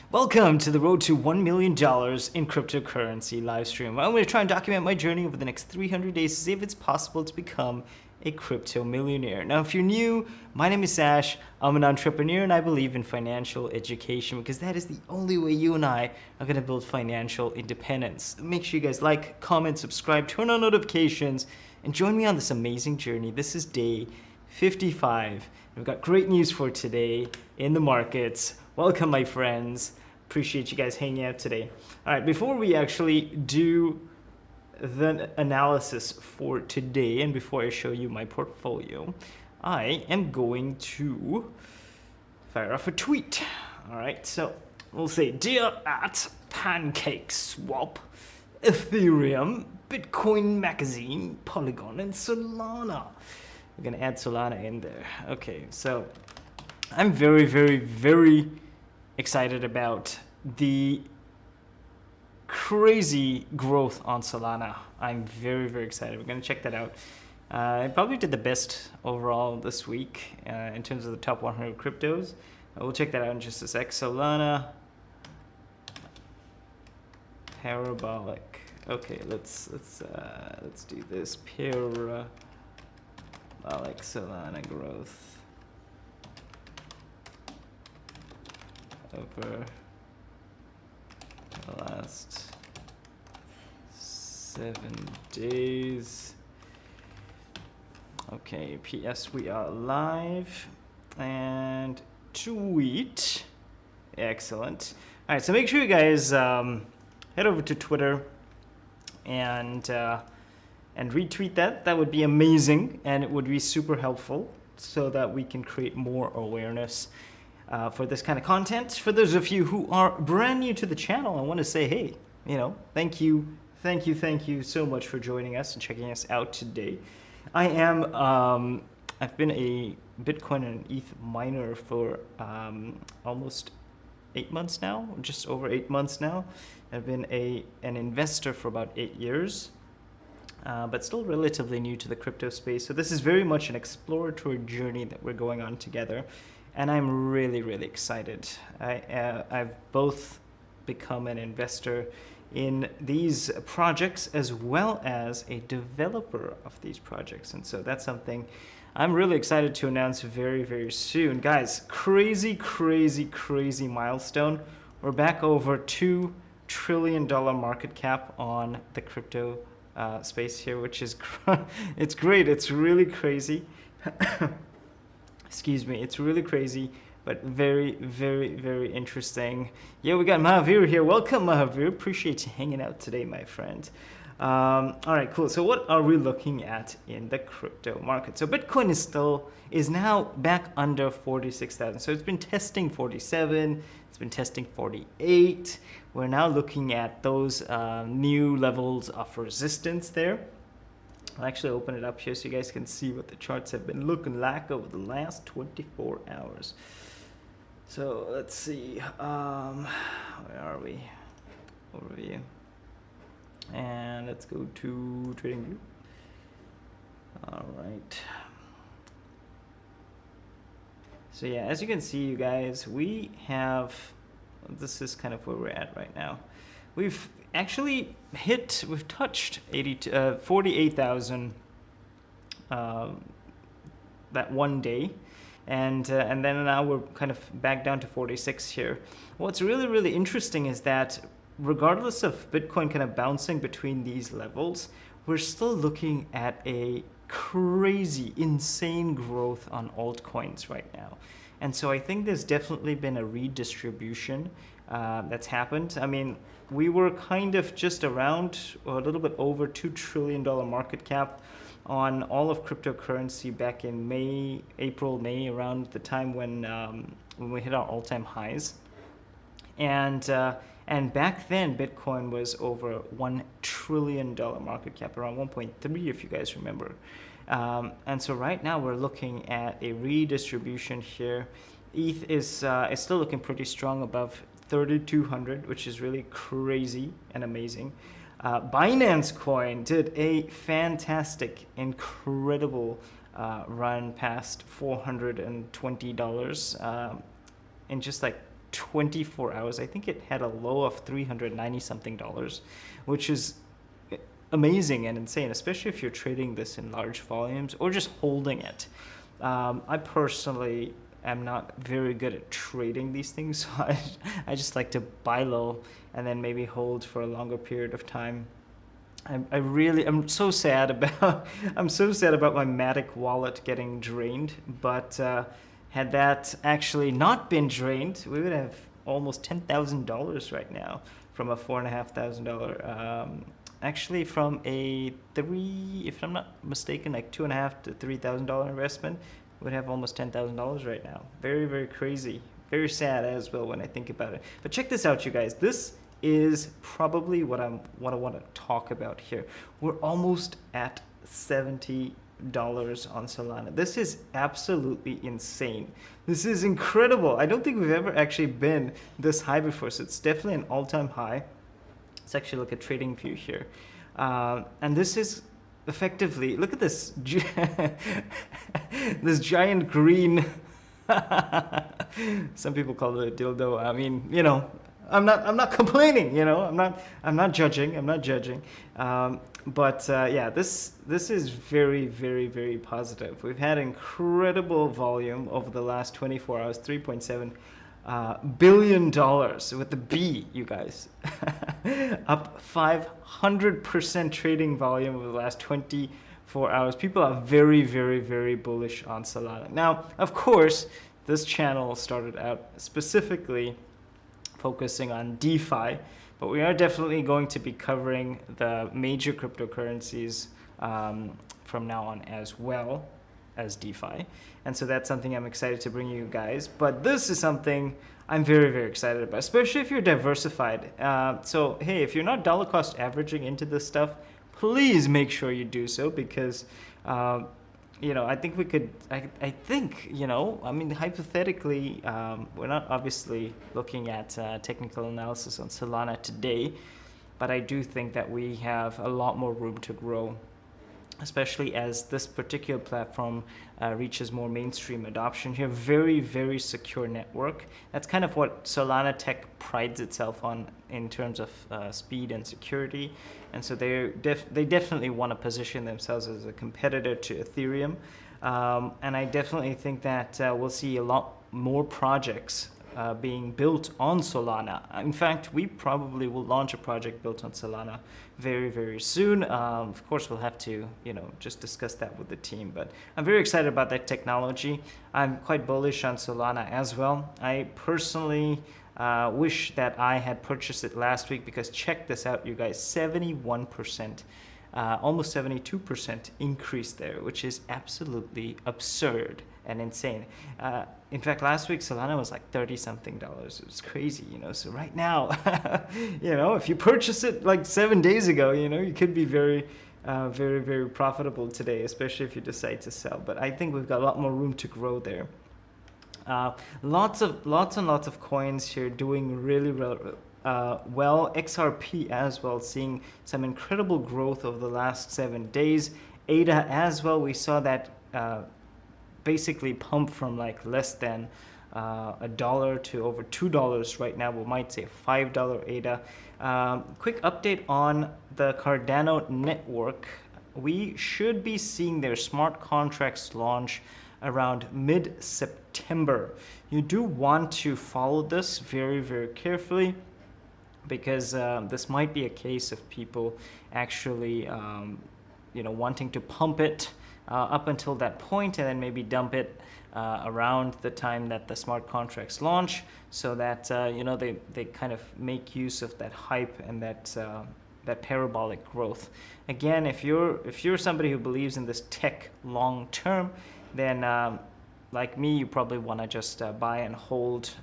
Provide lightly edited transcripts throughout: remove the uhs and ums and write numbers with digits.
Welcome to the road to $1 million in cryptocurrency live stream. I'm going to try and document my journey over the next 300 days to see if it's possible to become a crypto millionaire. Now, if you're new, my name is Sash. I'm an entrepreneur and I believe in financial education because that is the only way you and I are going to build financial independence. Make sure you guys like, comment, subscribe, turn on notifications, and join me on this amazing journey. This is day 55. We've got great news for today in the markets. Welcome, my friends. Appreciate you guys hanging out today. All right, before we actually do the analysis for today and before I show you my portfolio, I am going to fire off a tweet. All right, so we'll say, dear at Pancake Swap, Ethereum, Bitcoin Magazine, Polygon, and Solana. We're gonna add Solana in there. Okay, so I'm very excited about the crazy growth on Solana. I'm very excited. We're gonna check that out. I probably did the best overall this week in terms of the top 100 cryptos. We'll check that out in just a sec. Solana parabolic. Okay, let's do this. Parabolic Solana growth over the last 7 days. Okay, PS, we are live and tweet. Excellent. All right, so make sure you guys head over to Twitter and retweet that. That would be amazing, and it would be super helpful so that we can create more awareness for this kind of content. For those of you who are brand new to the channel, I want to say, hey, thank you so much for joining us and checking us out today. I've been a Bitcoin and ETH miner for almost 8 months now, just over 8 months now. I've been an investor for about 8 years, but still relatively new to the crypto space. So this is very much an exploratory journey that we're going on together. And I'm really excited. I've both become an investor in these projects as well as a developer of these projects. And so that's something I'm really excited to announce very soon. Guys, crazy milestone. We're back over $2 trillion market cap on the crypto space here, which is it's great. It's really crazy. Excuse me, it's really crazy, but very interesting. Yeah, we got Mahavir here. Welcome, Mahavir. Appreciate you hanging out today, my friend. All right, cool. So what are we looking at in the crypto market? So Bitcoin is now back under 46,000. So it's been testing 47. It's been testing 48. We're now looking at those new levels of resistance there. I'll actually open it up here so you guys can see what the charts have been looking like over the last 24 hours. So let's see, where are we? Overview. And let's go to trading view. All right. So yeah, as you can see, you guys, this is kind of where we're at right now. We've actually we've touched 48,000 that one day, and then now we're kind of back down to 46 here. What's really interesting is that regardless of Bitcoin kind of bouncing between these levels, we're still looking at a crazy, insane growth on altcoins right now. And so I think there's definitely been a redistribution that's happened. I mean, we were kind of just around a little bit over $2 trillion market cap on all of cryptocurrency back in April, May, around the time when we hit our all-time highs. And back then, Bitcoin was over $1 trillion market cap, around 1.3 if you guys remember. And so right now we're looking at a redistribution here. ETH is still looking pretty strong above 3,200, which is really crazy and amazing. Binance Coin did a fantastic, incredible run past $420 in just like 24 hours. I think it had a low of $390 something, which is amazing and insane, especially if you're trading this in large volumes or just holding it. I personally am not very good at trading these things, so I just like to buy low and then maybe hold for a longer period of time. I'm so sad about I'm so sad about my Matic wallet getting drained, but had that actually not been drained, we would have almost $10,000 right now from a $4,500 actually from a if I'm not mistaken, like $2,500 to $3,000 investment, would have almost $10,000 right now. Very, very crazy. Very sad as well when I think about it. But check this out, you guys. This is probably what I want to talk about here. We're almost at $70 on Solana. This is absolutely insane. This is incredible. I don't think we've ever actually been this high before, so it's definitely an all-time high. Let's actually look at TradingView here. And this is effectively, look at this, this giant green, some people call it a dildo. I mean, you know, I'm not complaining, you know, I'm not judging. Yeah, this is very, very, very positive. We've had incredible volume over the last 24 hours, $3.7 billion with the B, you guys. Up 500% trading volume over the last 24 hours. People are very, very, very bullish on Solana. Now, of course, this channel started out specifically focusing on DeFi, but we are definitely going to be covering the major cryptocurrencies from now on as well as DeFi. And so that's something I'm excited to bring you guys. But this is something I'm very, very excited about, especially if you're diversified. So, hey, if you're not dollar cost averaging into this stuff, please make sure you do so, because you know, I think we could, I think, you know, I mean, hypothetically, we're not obviously looking at technical analysis on Solana today, but I do think that we have a lot more room to grow, especially as this particular platform reaches more mainstream adoption here. Very, very secure network. That's kind of what Solana Tech prides itself on in terms of speed and security. And so they definitely want to position themselves as a competitor to Ethereum. And I definitely think that we'll see a lot more projects being built on Solana. In fact, we probably will launch a project built on Solana very, very soon. Of course, we'll have to, you know, just discuss that with the team. But I'm very excited about that technology. I'm quite bullish on Solana as well. I personally wish that I had purchased it last week, because check this out, you guys, 71%. Almost 72% increase there, which is absolutely absurd and insane. In fact, last week Solana was like 30 something dollars. It was crazy, you know. So right now, you know, if you purchase it like 7 days ago, you know, you could be very, very profitable today, especially if you decide to sell. But I think we've got a lot more room to grow there. Lots and lots of coins here doing really well. XRP as well, seeing some incredible growth over the last 7 days. ADA as well, we saw that basically pump from like less than $1 to over $2 right now. We might say $5 ADA. Quick update on the Cardano network. We should be seeing their smart contracts launch around mid-September. You do want to follow this very, very carefully, because this might be a case of people actually you know, wanting to pump it up until that point and then maybe dump it around the time that the smart contracts launch, so that you know, they kind of make use of that hype and that parabolic growth. Again, if you're somebody who believes in this tech long term, then like me, you probably want to just buy and hold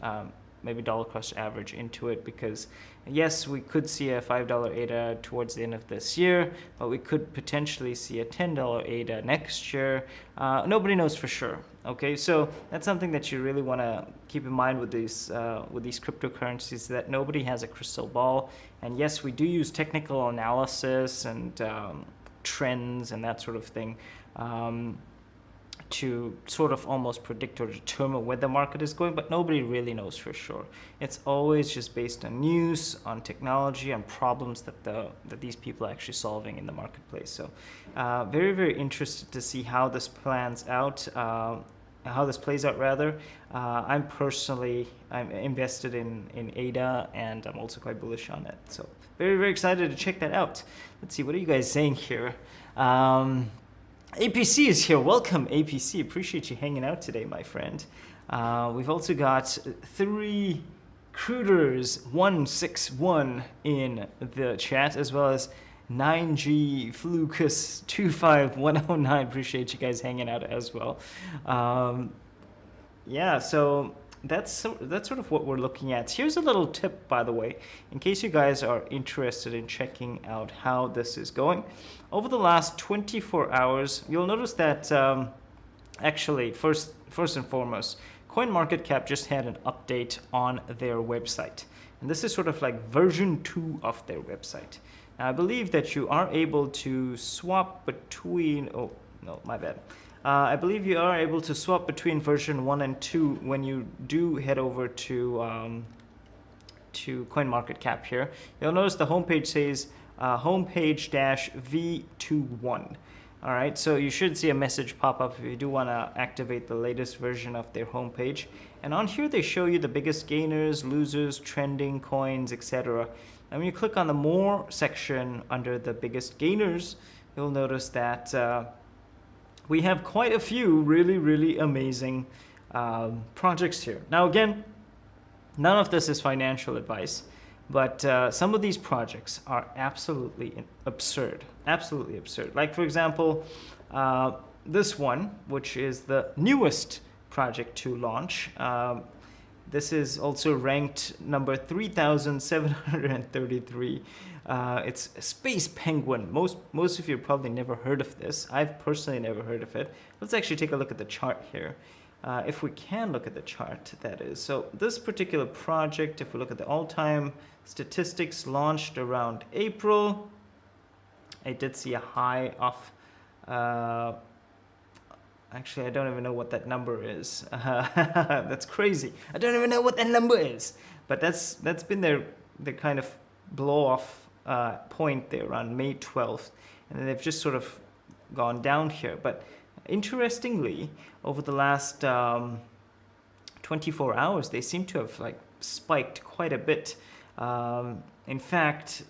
maybe dollar cost average into it, because yes, we could see a $5 ADA towards the end of this year, but we could potentially see a $10 ADA next year. Nobody knows for sure. Okay, so that's something that you really want to keep in mind with these cryptocurrencies, that nobody has a crystal ball. And yes, we do use technical analysis and trends and that sort of thing to sort of almost predict or determine where the market is going, but nobody really knows for sure. It's always just based on news, on technology, on problems that these people are actually solving in the marketplace. So very, very interested to see how this plans out, how this plays out rather. I'm invested in ADA, and I'm also quite bullish on it. So very, very excited to check that out. Let's see, what are you guys saying here? APC is here. Welcome, APC. Appreciate you hanging out today, my friend. We've also got 3 Cruders 161 in the chat, as well as 9G Flucus 25109. Appreciate you guys hanging out as well. Yeah, so that's sort of what we're looking at. Here's a little tip, by the way, in case you guys are interested in checking out how this is going. Over the last 24 hours, you'll notice that actually, first and foremost, CoinMarketCap just had an update on their website. And this is sort of like version 2 of their website. Now, I believe that you are able to swap between, oh, no, my bad. I believe you are able to swap between version 1 and 2 when you do head over to CoinMarketCap here. You'll notice the homepage says homepage-V21. All right, so you should see a message pop up if you do want to activate the latest version of their homepage. And on here, they show you the biggest gainers, losers, trending coins, etc. And when you click on the more section under the biggest gainers, you'll notice that we have quite a few really, really amazing projects here. Now, again, none of this is financial advice, but some of these projects are absolutely absurd, absolutely absurd. Like, for example, this one, which is the newest project to launch. This is also ranked number 3,733. It's Space Penguin. Most of you probably never heard of this. I've personally never heard of it. Let's actually take a look at the chart here. If we can look at the chart, that is. So this particular project, if we look at the all-time statistics, launched around April. I did see a high of, actually, I don't even know what that number is. That's crazy. I don't even know what that number is. But that's been their kind of blow-off point there around May 12th. And then they've just sort of gone down here. But interestingly, over the last 24 hours, they seem to have like spiked quite a bit. In fact,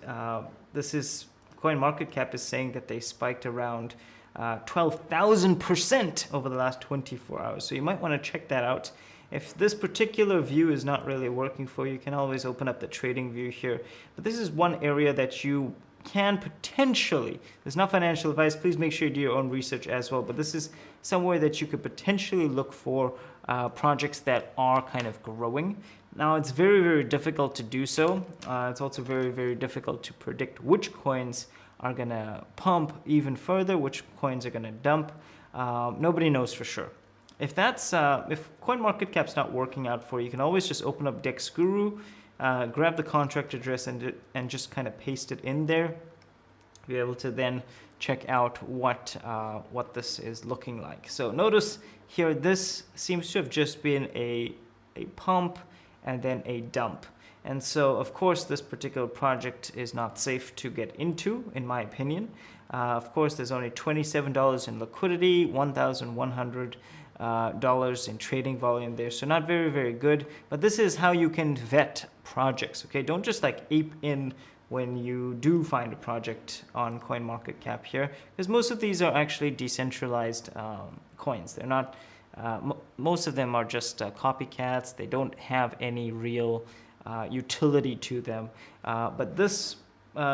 this is CoinMarketCap is saying that they spiked around 12,000% over the last 24 hours. So you might want to check that out. If this particular view is not really working for you, you can always open up the trading view here. But this is one area that you can potentially, there's not financial advice, please make sure you do your own research as well, but this is somewhere that you could potentially look for projects that are kind of growing. Now, it's very, very difficult to do so. It's also very, very difficult to predict which coins are going to pump even further, which coins are going to dump. Nobody knows for sure. If CoinMarketCap's not working out for you, you can always just open up DexGuru, grab the contract address and just kind of paste it in there. Be able to then check out what this is looking like. So notice here, this seems to have just been a pump and then a dump. And so, of course, this particular project is not safe to get into, in my opinion. Of course, there's only $27 in liquidity, $1,100 in trading volume there. So not very, very good. But this is how you can vet projects, okay? Don't just like ape in when you do find a project on CoinMarketCap here, because most of these are actually decentralized coins. They're not, most of them are just copycats. They don't have any real utility to them. But this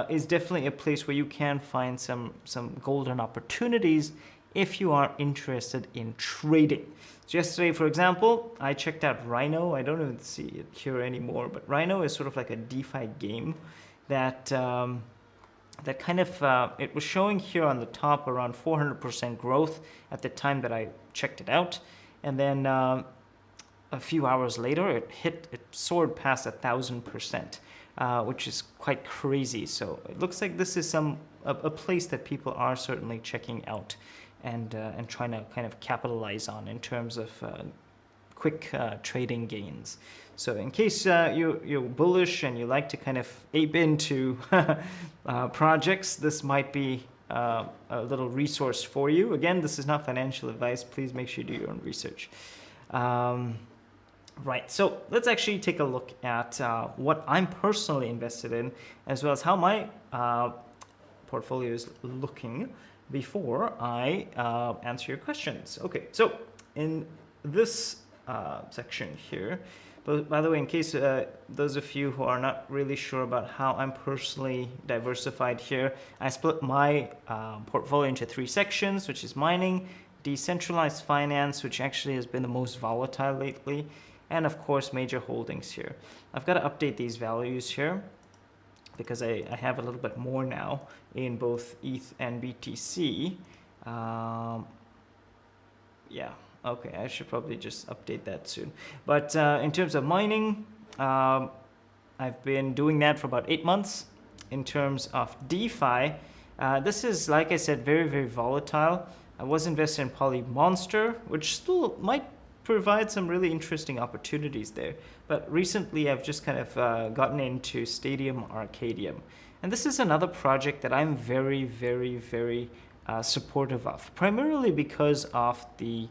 is definitely a place where you can find some golden opportunities if you are interested in trading. So yesterday, for example, I checked out Rhino. I don't even see it here anymore, but Rhino is sort of like a DeFi game that kind of, it was showing here on the top around 400% growth at the time that I checked it out. And then a few hours later, it soared past 1,000%, which is quite crazy. So it looks like this is a place that people are certainly checking out. and trying to kind of capitalize on in terms of quick trading gains. So in case you're bullish and you like to kind of ape into projects, this might be a little resource for you. Again, this is not financial advice. Please make sure you do your own research. Right, so let's actually take a look at what I'm personally invested in, as well as how my portfolio is looking before I answer your questions. Okay, so in this section here, but by the way, in case those of you who are not really sure about how I'm personally diversified here, I split my portfolio into 3 sections, which is mining, decentralized finance, which actually has been the most volatile lately, and of course major holdings here. I've got to update these values here because I have a little bit more now in both ETH and BTC. Yeah, okay, I should probably just update that soon. But in terms of mining, I've been doing that for about 8 months. In terms of DeFi, this is, like I said, very, very volatile. I was invested in Poly Monster, which still might provide some really interesting opportunities there. But recently I've just kind of gotten into Stadium Arcadium. And this is another project that I'm very, very, very supportive of, primarily because of the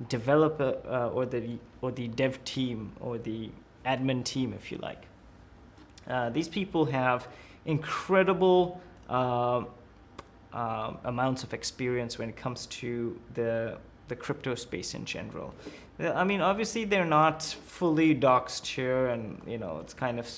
developer or the dev team or the admin team, if you like. These people have incredible amounts of experience when it comes to the crypto space in general. I mean, obviously they're not fully doxed here, and it's kind of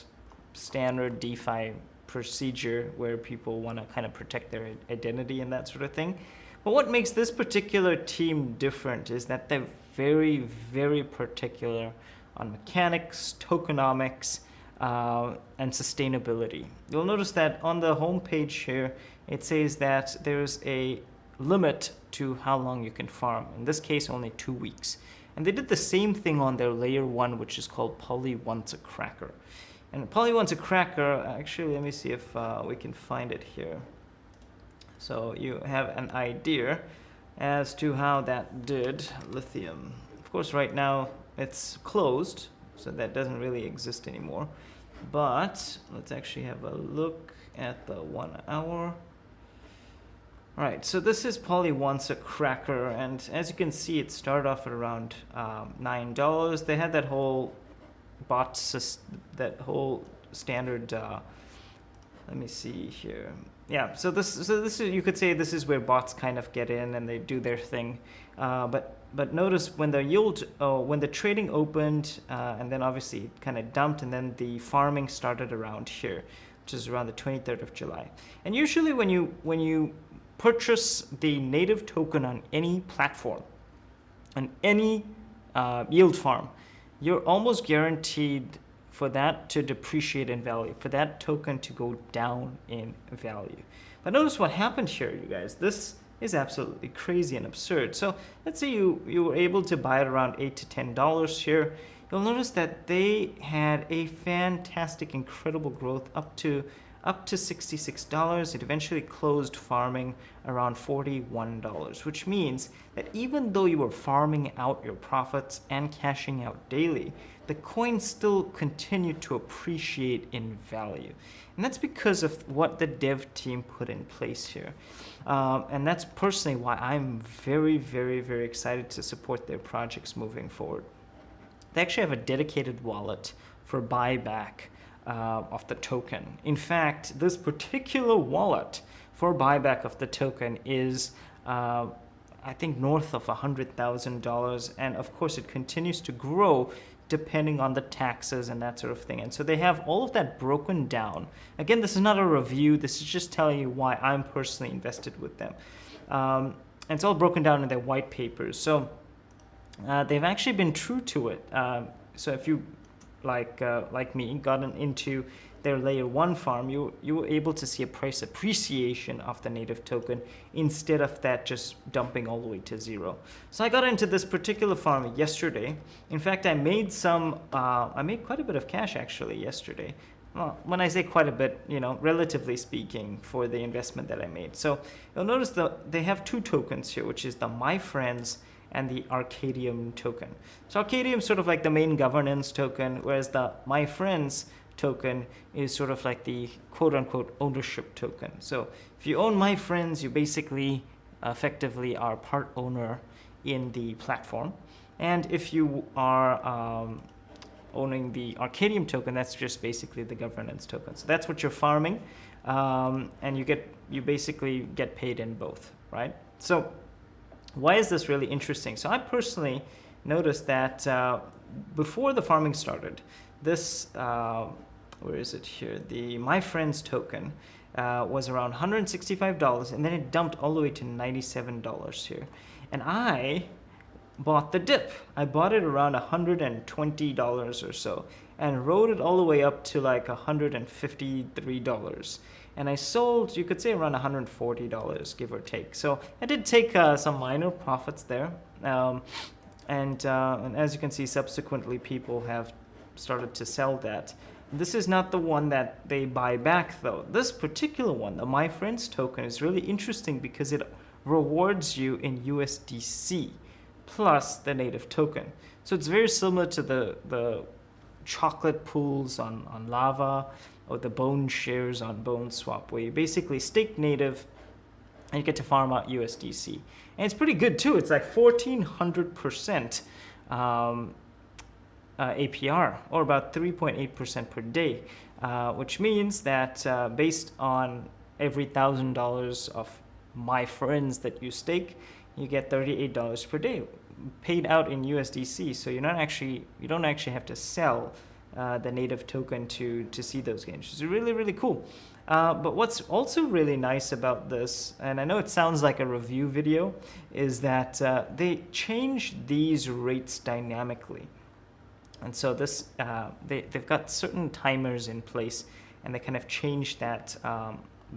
standard DeFi procedure where people want to kind of protect their identity and that sort of thing. But what makes this particular team different is that they're very, very particular on mechanics, tokenomics, and sustainability. You'll notice that on the home page here, it says that there's a limit to how long you can farm. In this case, only 2 weeks. And they did the same thing on their layer 1, which is called Poly Wants a Cracker. And Poly Wants a Cracker, actually, let me see if we can find it here. So you have an idea as to how that did lithium. Of course, right now it's closed, so that doesn't really exist anymore. But let's actually have a look at the 1 hour. All right, so this is Poly Wants a Cracker, and as you can see, it started off at around $9. They had that whole that whole standard. Let me see here. Yeah, so this is, you could say this is where bots kind of get in and they do their thing. But notice when the yield, when the trading opened, and then obviously it kind of dumped, and then the farming started around here, which is around the 23rd of July. And usually when you purchase the native token on any platform, on any yield farm, you're almost guaranteed for that to depreciate in value, for that token to go down in value. But notice what happened here, you guys. This is absolutely crazy and absurd. So let's say you were able to buy it around $8 to $10 here. You'll notice that they had a fantastic, incredible growth up to $66. It eventually closed farming around $41, which means that even though you were farming out your profits and cashing out daily, the coin still continued to appreciate in value. And that's because of what the dev team put in place here. And that's personally why I'm very, very, very excited to support their projects moving forward. They actually have a dedicated wallet for buyback of the token. In fact, this particular wallet for buyback of the token is, I think, north of $100,000. And of course, it continues to grow depending on the taxes and that sort of thing. And so they have all of that broken down. Again, this is not a review. This is just telling you why I'm personally invested with them. And it's all broken down in their white papers. So they've actually been true to it. So if you, like me, gotten into their layer 1 farm, you were able to see a price appreciation of the native token instead of that just dumping all the way to 0. So I got into this particular farm yesterday. In fact, I made quite a bit of cash actually yesterday. well, when I say quite a bit, you know, relatively speaking, for the investment that I made. So you'll notice that they have two tokens here, which is the My Friends and the Arcadium token. So Arcadium is sort of like the main governance token, whereas the My Friends token is sort of like the quote-unquote ownership token. So if you own My Friends, you basically effectively are part owner in the platform. And if you are owning the Arcadium token, that's just basically the governance token. So that's what you're farming, and you basically get paid in both, right? So why is this really interesting? So I personally noticed that before the farming started, this where is it here? The My Friends token was around $165, and then it dumped all the way to $97 here. And I bought the dip. I bought it around $120 or so, and rode it all the way up to like $153. And I sold, you could say, around $140, give or take. So I did take some minor profits there. And as you can see, subsequently people have started to sell that. This is not the one that they buy back, though. This particular one, the My Friends token, is really interesting because it rewards you in USDC plus the native token. So it's very similar to the chocolate pools on Lava, or the Bone shares on Bone Swap, where you basically stake native and you get to farm out USDC. And it's pretty good too. It's like 1,400% APR, or about 3.8% per day, which means that based on every $1,000 of My Friends that you stake, you get $38 per day paid out in USDC. So you don't actually have to sell the native token to see those gains, which is really, really cool. But what's also really nice about this, and I know it sounds like a review video, is that they change these rates dynamically. And so this they've got certain timers in place, and they kind of change that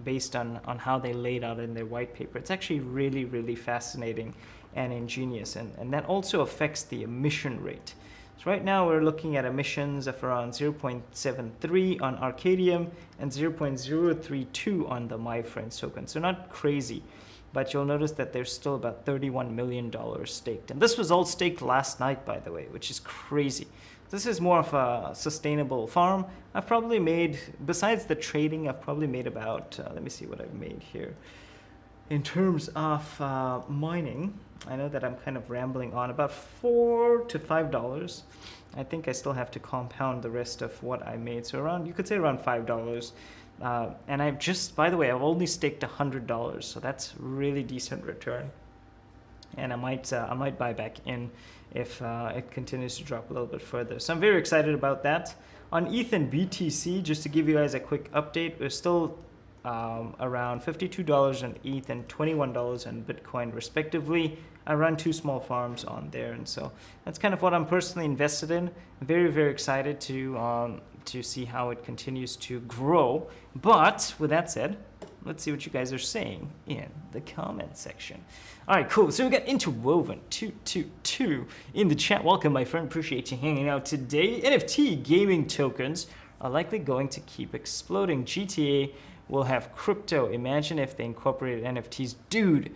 based on how they laid out in their white paper. It's actually really, really fascinating and ingenious, and that also affects the emission rate. So right now we're looking at emissions of around 0.73 on Arcadium and 0.032 on the My Friends token. So not crazy, but you'll notice that there's still about $31 million staked. And this was all staked last night, by the way, which is crazy. This is more of a sustainable farm. I've probably made, besides the trading, I've probably made about, let me see what I've made here. In terms of mining, I know that I'm kind of rambling on, about $4 to $5. I think I still have to compound the rest of what I made. So around, you could say around $5. And I've just, by the way, I've only staked $100. So that's really decent return. And I might buy back in if it continues to drop a little bit further. So I'm very excited about that. On ETH and BTC, just to give you guys a quick update, we're still around $52 on ETH and $21 on Bitcoin respectively. I run two small farms on there, and so that's kind of what I'm personally invested in. Very, very excited to see how it continues to grow. But with that said, let's see what you guys are saying in the comment section. All right, cool. So we got Interwoven222 in the chat. Welcome, my friend. Appreciate you hanging out today. NFT gaming tokens are likely going to keep exploding. GTA will have crypto. Imagine if they incorporated NFTs. Dude,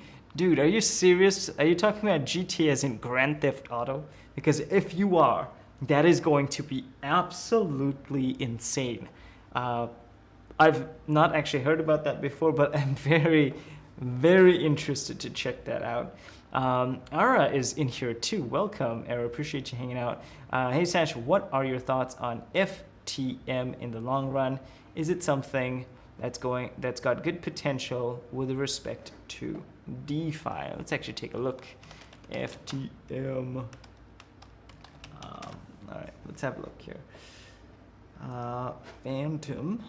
are you serious? Are you talking about GTA as in Grand Theft Auto? Because if you are, that is going to be absolutely insane. I've not actually heard about that before, but I'm very, very interested to check that out. Ara is in here too. Welcome, Ara. Appreciate you hanging out. Hey, Sash, what are your thoughts on FTM in the long run? Is it something that's got good potential with respect to DeFi? Let's actually take a look. FTM. All right, let's have a look here. Phantom.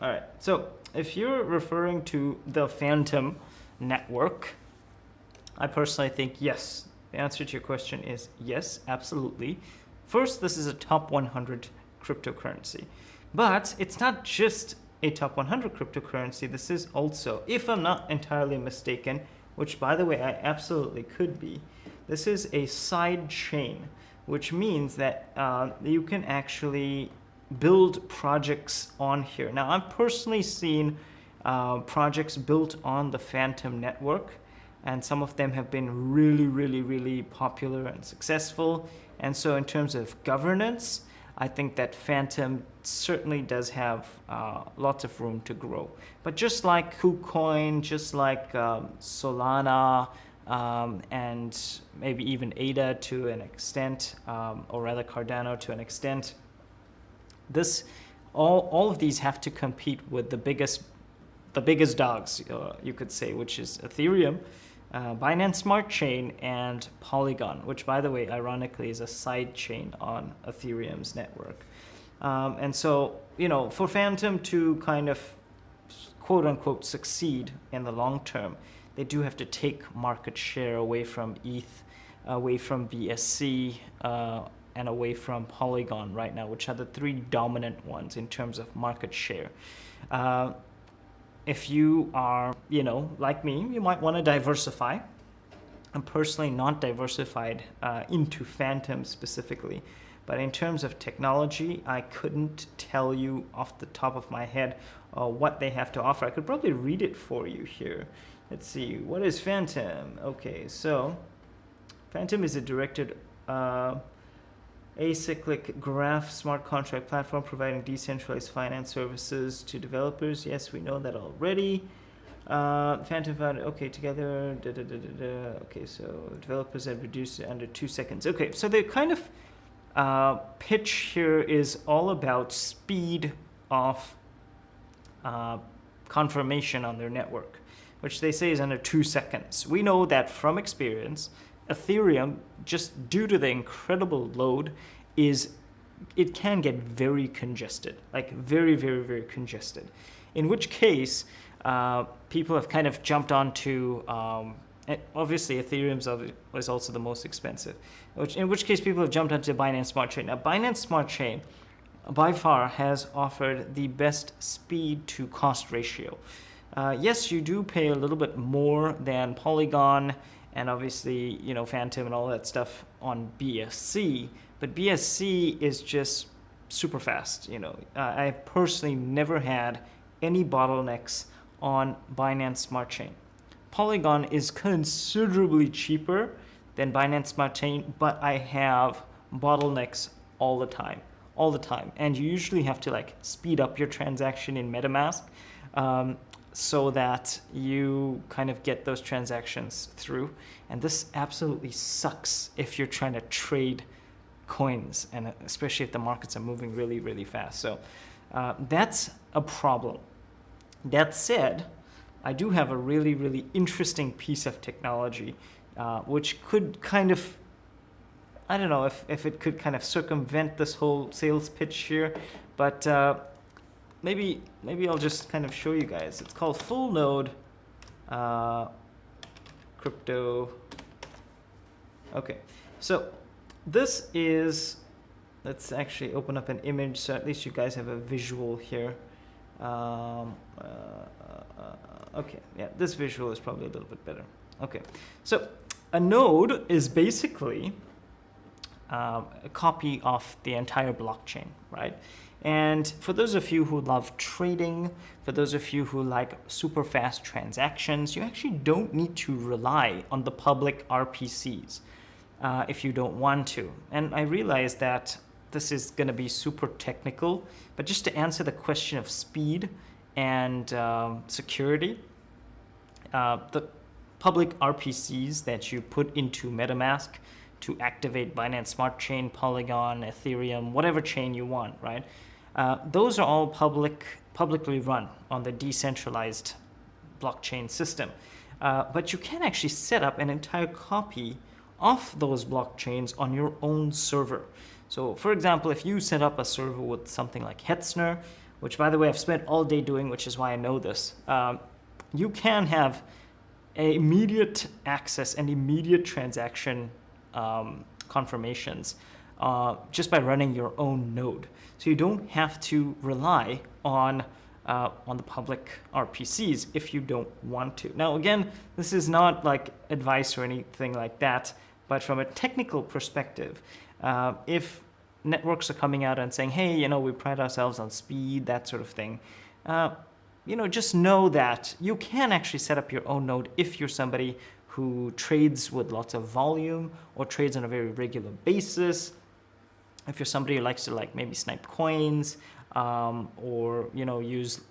All right, so if you're referring to the Phantom network, I personally think yes. The answer to your question is yes, absolutely. First, this is a top 100 cryptocurrency. But it's not just a top 100 cryptocurrency. This is also, if I'm not entirely mistaken, which by the way, I absolutely could be, this is a side chain, which means that you can actually build projects on here. Now, I've personally seen projects built on the Phantom network, and some of them have been really, really, really popular and successful. And so in terms of governance, I think that Phantom certainly does have lots of room to grow. But just like KuCoin, just like Solana, and maybe even ADA to an extent, or rather Cardano to an extent, all of these have to compete with the biggest dogs, you could say, which is Ethereum, Binance Smart Chain, and Polygon, which, by the way, ironically is a side chain on Ethereum's network. And so, for Phantom to kind of quote unquote succeed in the long term, they do have to take market share away from ETH, away from BSC, and away from Polygon right now, which are the three dominant ones in terms of market share. If you are, like me, you might want to diversify. I'm personally not diversified into Phantom specifically, but in terms of technology, I couldn't tell you off the top of my head what they have to offer. I could probably read it for you here. Let's see, what is Phantom? Okay, so Phantom is a directed acyclic graph smart contract platform providing decentralized finance services to developers. Yes, we know that already. Phantom founded, okay, together, okay, so developers have reduced it under 2 seconds. Okay, so the kind of pitch here is all about speed of confirmation on their network, which they say is under 2 seconds. We know that from experience, Ethereum, just due to the incredible load, it can get very congested, like very, very, very congested. In which case, people have kind of jumped onto, obviously Ethereum is also the most expensive, in which case people have jumped onto Binance Smart Chain. Now, Binance Smart Chain, by far, has offered the best speed to cost ratio. Yes, you do pay a little bit more than Polygon and obviously, Phantom and all that stuff on BSC, but BSC is just super fast. I personally never had any bottlenecks on Binance Smart Chain. Polygon is considerably cheaper than Binance Smart Chain, but I have bottlenecks all the time, and you usually have to speed up your transaction in MetaMask, so that you kind of get those transactions through. And this absolutely sucks if you're trying to trade coins, and especially if the markets are moving really, really fast. So that's a problem. That said, I do have a really, really interesting piece of technology, which could kind of, I don't know if it could kind of circumvent this whole sales pitch here, but maybe I'll just kind of show you guys. It's called full node crypto. Okay, so this is, let's actually open up an image so at least you guys have a visual here. Okay, yeah, this visual is probably a little bit better. Okay, so a node is basically a copy of the entire blockchain, right? And for those of you who love trading, for those of you who like super fast transactions, you actually don't need to rely on the public RPCs if you don't want to. And I realize that this is going to be super technical, but just to answer the question of speed and security, the public RPCs that you put into MetaMask to activate Binance Smart Chain, Polygon, Ethereum, whatever chain you want, right? Those are all publicly run on the decentralized blockchain system. But you can actually set up an entire copy of those blockchains on your own server. So for example, if you set up a server with something like Hetzner, which by the way, I've spent all day doing, which is why I know this, you can have immediate access and immediate transaction confirmations just by running your own node. So you don't have to rely on the public RPCs if you don't want to. Now again, this is not like advice or anything like that, but from a technical perspective, if networks are coming out and saying, hey, you know, we pride ourselves on speed, that sort of thing. You know, just know that you can actually set up your own node if you're somebody who trades with lots of volume or trades on a very regular basis. If you're somebody who likes to like maybe snipe coins or, you know, use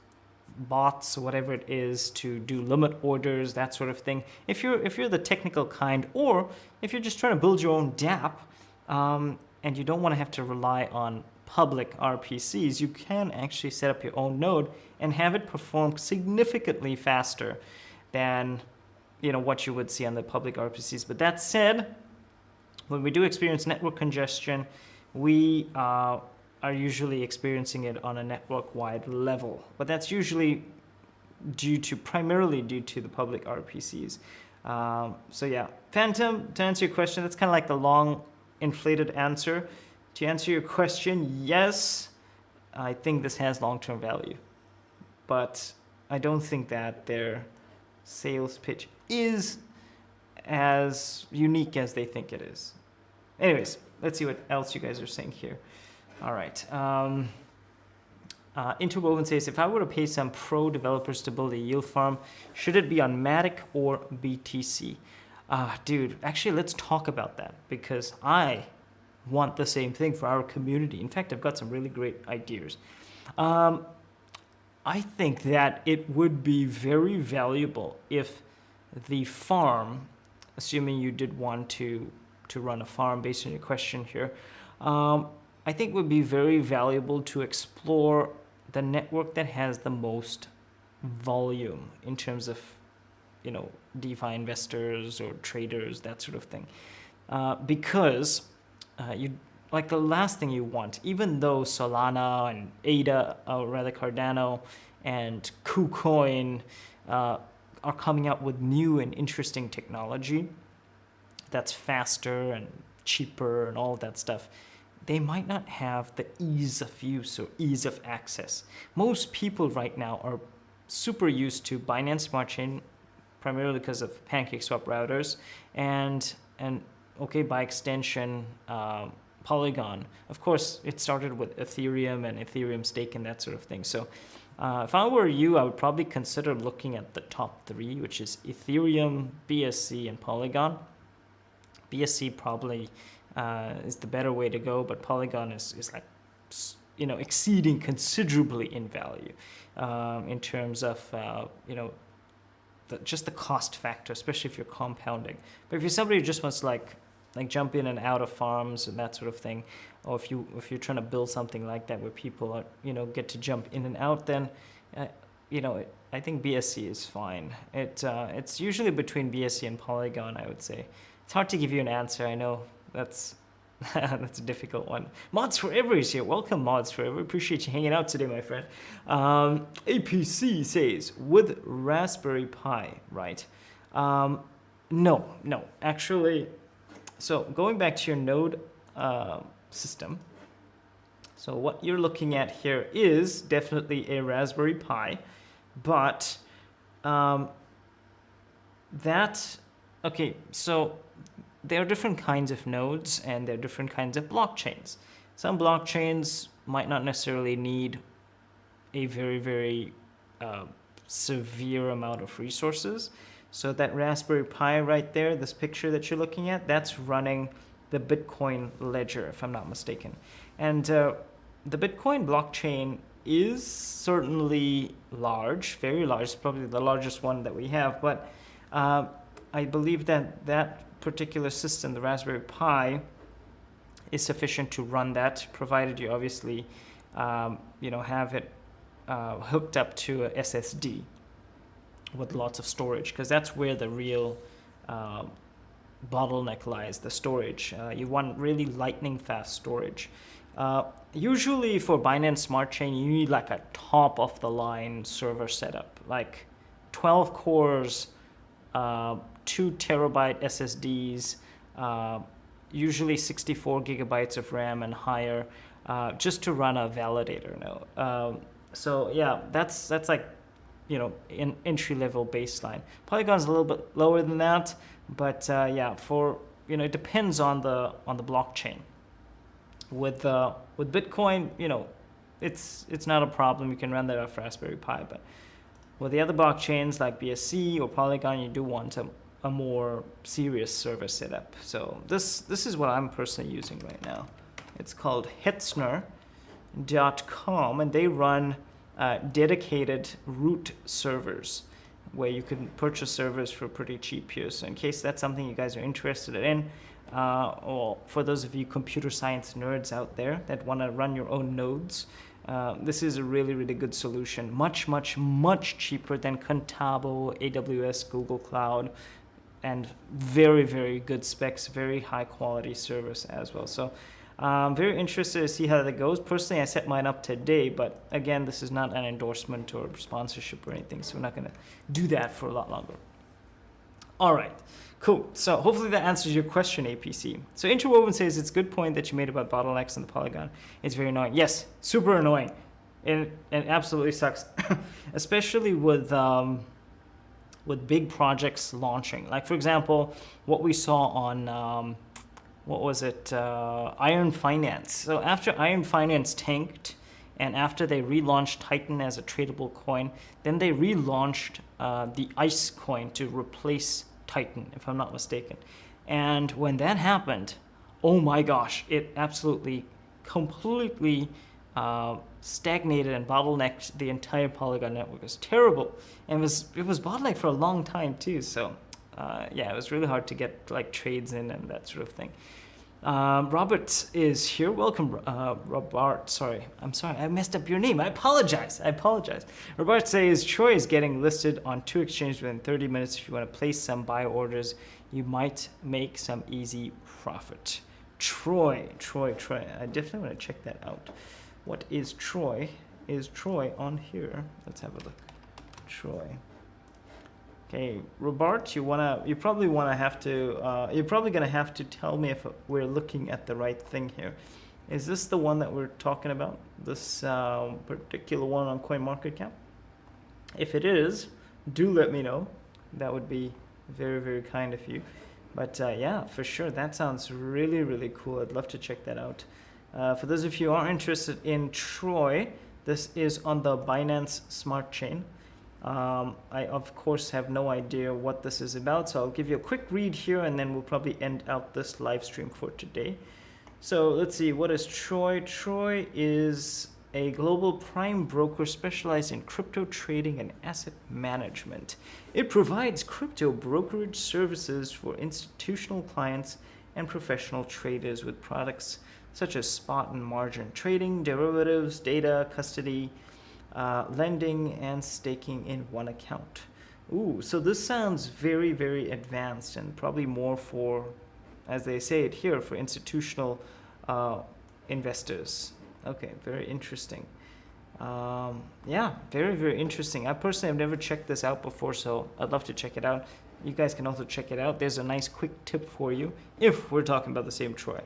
bots or whatever it is to do limit orders, that sort of thing. If you're the technical kind, or if you're just trying to build your own dApp and you don't want to have to rely on public RPCs, you can actually set up your own node and have it perform significantly faster than, you know, what you would see on the public RPCs. But that said, when we do experience network congestion, we are usually experiencing it on a network-wide level. But that's usually primarily due to the public RPCs. So yeah, Phantom, to answer your question, that's kind of like the long inflated answer. To answer your question, yes, I think this has long-term value. But I don't think that their sales pitch is as unique as they think it is. Anyways, let's see what else you guys are saying here. All right. Interwoven says, if I were to pay some pro developers to build a yield farm, should it be on Matic or BTC? Dude, actually, let's talk about that, because I want the same thing for our community. In fact, I've got some really great ideas. I think that it would be very valuable if the farm, assuming you did want to run a farm based on your question here, I think it would be very valuable to explore the network that has the most volume in terms of, you know, DeFi investors or traders, that sort of thing. Because you like the last thing you want, even though Solana and ADA, or rather Cardano and KuCoin are coming out with new and interesting technology that's faster and cheaper and all of that stuff, they might not have the ease of use or ease of access. Most people right now are super used to Binance Smart Chain, primarily because of PancakeSwap routers, and okay, by extension, Polygon. Of course, it started with Ethereum and Ethereum stake and that sort of thing. So if I were you, I would probably consider looking at the top three, which is Ethereum, BSC, and Polygon. BSC probably is the better way to go, but Polygon is like, you know, exceeding considerably in value in terms of, you know, just the cost factor, especially if you're compounding. But if you're somebody who just wants to like jump in and out of farms and that sort of thing, or if you're trying to build something like that where people are, you know, get to jump in and out, then you know, I think BSC is fine. It's usually between BSC and Polygon, I would say. It's hard to give you an answer. I know that's that's a difficult one. Mods Forever is here. Welcome, Mods Forever. Appreciate you hanging out today, my friend. APC says, with Raspberry Pi, right? No, actually. So going back to your node system, so what you're looking at here is definitely a Raspberry Pi, but okay, so there are different kinds of nodes and there are different kinds of blockchains. Some blockchains might not necessarily need a very, very severe amount of resources. So that Raspberry Pi right there, this picture that you're looking at, that's running the Bitcoin ledger, if I'm not mistaken. And the Bitcoin blockchain is certainly large, very large. It's probably the largest one that we have. But I believe that particular system, the Raspberry Pi, is sufficient to run that, provided you obviously you know, have it hooked up to a SSD with lots of storage, because that's where the real bottleneck lies, the storage. You want really lightning fast storage. Usually for Binance Smart Chain, you need like a top of the line server setup, like 12 cores, 2 terabyte SSDs, usually 64 gigabytes of RAM and higher, just to run a validator node. So yeah, that's like, you know, an entry-level baseline. Polygon's a little bit lower than that, but yeah, for, you know, it depends on the blockchain. With Bitcoin, you know, it's not a problem. You can run that off Raspberry Pi, but with the other blockchains like BSC or Polygon, you do want a more serious server setup. So this is what I'm personally using right now. It's called Hetzner.com, and they run dedicated root servers where you can purchase servers for pretty cheap here. So in case that's something you guys are interested in, or for those of you computer science nerds out there that want to run your own nodes, this is a really, really good solution. Much, much, much cheaper than Contabo, AWS, Google Cloud, and very, very good specs, very high quality service as well. So I'm very interested to see how that goes. Personally, I set mine up today, but again, this is not an endorsement or sponsorship or anything, so we're not going to do that for a lot longer. All right, cool. So hopefully that answers your question, APC. So Interwoven says, it's a good point that you made about bottlenecks in the Polygon. It's very annoying. Yes, super annoying. It absolutely sucks, especially with big projects launching. Like, for example, what we saw on, what was it, Iron Finance. So after Iron Finance tanked, and after they relaunched Titan as a tradable coin, then they relaunched the ICE coin to replace Titan, if I'm not mistaken. And when that happened, oh my gosh, it absolutely completely stagnated and bottlenecked the entire Polygon network. It was terrible, and it was bottlenecked for a long time too. So yeah, it was really hard to get like trades in and that sort of thing. Robert is here. Welcome, Robert. Sorry, I messed up your name. I apologize. Robert says Troy is getting listed on 2 exchanges within 30 minutes. If you want to place some buy orders, you might make some easy profit. Troy. I definitely want to check that out. What is Troy? Is Troy on here? Let's have a look. Troy. Okay, Robert, you're probably gonna have to tell me if we're looking at the right thing here. Is this the one that we're talking about? This particular one on CoinMarketCap? If it is, do let me know. That would be very, very kind of you. But yeah, for sure, that sounds really, really cool. I'd love to check that out. For those of you who are interested in Troy, this is on the Binance Smart Chain. I, of course, have no idea what this is about, so I'll give you a quick read here, and then we'll probably end out this live stream for today. So let's see, what is Troy? Troy is a global prime broker specialized in crypto trading and asset management. It provides crypto brokerage services for institutional clients and professional traders with products such as spot and margin trading, derivatives, data, custody, lending, and staking in one account. Ooh, so this sounds very, very advanced and probably more for, as they say it here, for institutional investors. Okay, very interesting. Yeah, very, very interesting. I personally have never checked this out before, so I'd love to check it out. You guys can also check it out. There's a nice quick tip for you if we're talking about the same Troy.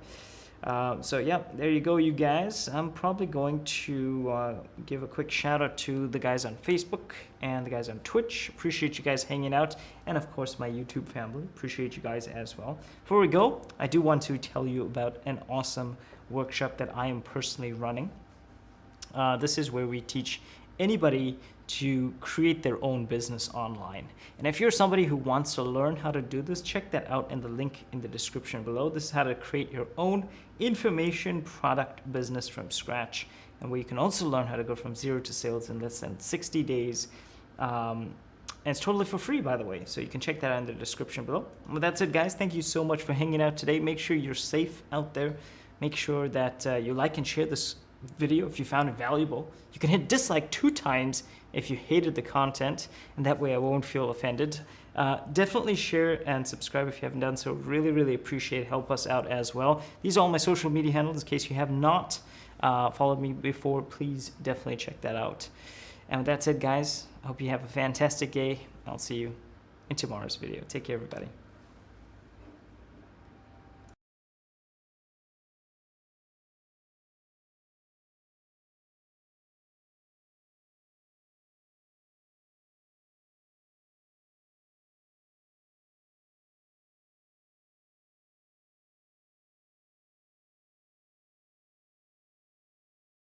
So yeah, there you go, you guys. I'm probably going to give a quick shout out to the guys on Facebook and the guys on Twitch. Appreciate you guys hanging out, and of course my YouTube family. Appreciate you guys as well. Before we go, I do want to tell you about an awesome workshop that I am personally running. This is where we teach anybody to create their own business online. And if you're somebody who wants to learn how to do this, check that out in the link in the description below. This is how to create your own information product business from scratch, and where you can also learn how to go from 0 to sales in less than 60 days. And it's totally for free, by the way, so you can check that out in the description below. Well, that's it, guys. Thank you so much for hanging out today. Make sure you're safe out there. Make sure that you like and share this video if you found it valuable. You can hit dislike 2 times if you hated the content, and that way I won't feel offended. Definitely share and subscribe if you haven't done so. Really, really appreciate it. Help us out as well. These are all my social media handles. In case you have not followed me before, please definitely check that out. And with that said, guys, I hope you have a fantastic day. I'll see you in tomorrow's video. Take care, everybody.